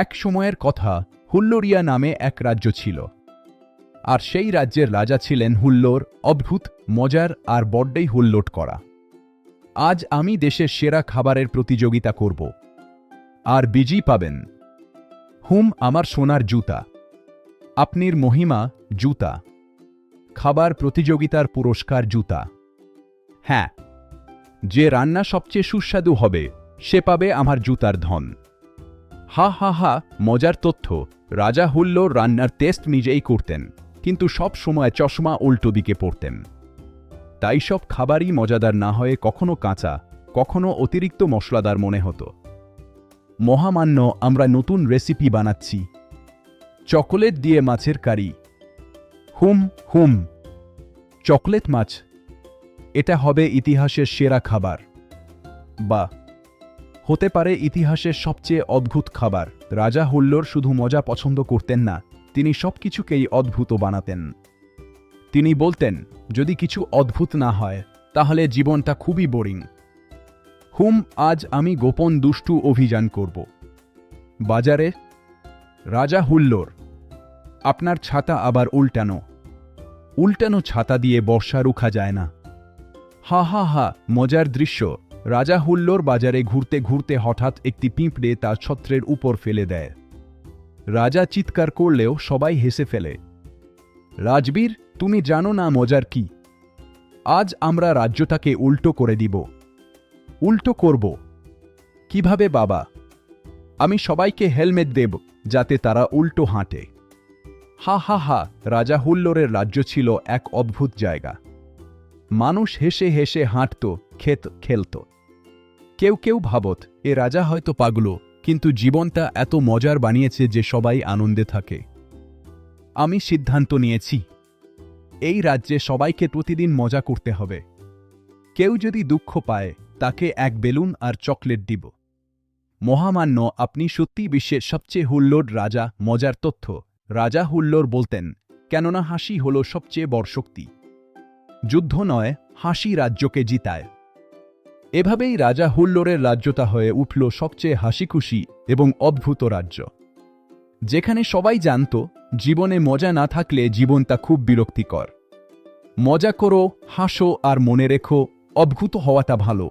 এক সময়ের কথা, হুল্লোরিয়া নামে এক রাজ্য ছিল। আর সেই রাজ্যের রাজা ছিলেন হুল্লোর, অদ্ভুত, মজার আর বড্ডই হুল্লোট করা। আজ আমি দেশের সেরা খাবারের প্রতিযোগিতা করব। আর বিজয়ী পাবেন আমার সোনার জুতা। আপনির মহিমা জুতা। খাবার প্রতিযোগিতার পুরস্কার জুতা। হ্যাঁ, যে রান্না সবচেয়ে সুস্বাদু হবে সে পাবে আমার জুতার ধন। হা হা হা। মজার তথ্য, রাজা হুল্লোর রান্নার টেস্ট নিজেই করতেন, কিন্তু সব সময় চশমা উল্টো দিকে পড়তেন। তাই সব খাবারই মজাদার না হয়ে কখনো কাঁচা, কখনো অতিরিক্ত মশলাদার মনে হতো। মহামান্য, আমরা নতুন রেসিপি বানাচ্ছি। চকোলেট দিয়ে মাছের কারি। হুম, চকলেট মাছ। এটা হবে ইতিহাসের সেরা খাবার। বা হতে পারে ইতিহাসের সবচেয়ে অদ্ভুত খাবার। রাজা হুল্লোর শুধু মজা পছন্দ করতেন না, তিনি সবকিছুকেই অদ্ভুত বানাতেন। তিনি বলতেন, যদি কিছু অদ্ভুত না হয় তাহলে জীবনটা খুবই বোরিং। আজ আমি গোপন দুষ্টু অভিযান করব। বাজারে। রাজা হুল্লোর, আপনার ছাতা আবার উল্টানো। উল্টানো ছাতা দিয়ে বর্ষা রুখা যায় না। হা হা হা। মজার দৃশ্য, রাজা হুল্লোর বাজারে ঘুরতে ঘুরতে হঠাৎ একটি পিঁপড়ে তার ছত্রের উপর ফেলে দেয়। রাজা চিৎকার করলেও সবাই হেসে ফেলে। রাজবীর, তুমি জানো না মজার কি? আজ আমরা রাজ্যটাকে উল্টো করে দিব। উল্টো করব? কিভাবে বাবা? আমি সবাইকে হেলমেট দেব যাতে তারা উল্টো হাঁটে। হা হা হা। রাজা হুল্লোরের রাজ্য ছিল এক অদ্ভুত জায়গা। মানুষ হেসে হেসে হাঁটত, খেলত। কেউ কেউ ভাবত এ রাজা হয়তো পাগল, কিন্তু জীবনটা এত মজার বানিয়েছে যে সবাই আনন্দে থাকে। আমি সিদ্ধান্ত নিয়েছি, এই রাজ্যে সবাইকে প্রতিদিন মজা করতে হবে। কেউ যদি দুঃখ পায় তাকে এক বেলুন আর চকলেট দিব। মহামান্য, আপনি সত্যি বিশ্বের সবচেয়ে হুল্লোড় রাজা। মজার তথ্য, রাজা হুল্লোড় বলতেন, কেননা হাসি হল সবচেয়ে বড় শক্তি। যুদ্ধ নয়, হাসি রাজ্যকে জিতায়। এভাবেই রাজা হুল্লোড়ের রাজ্যটা হয়ে উঠল সবচেয়ে হাসিখুশি এবং অদ্ভুত রাজ্য, যেখানে সবাই জানত জীবনে মজা না থাকলে জীবনটা খুব বিরক্তিকর। মজা করো, হাসো আর মনে রেখো, অদ্ভুত হওয়াটা ভালো।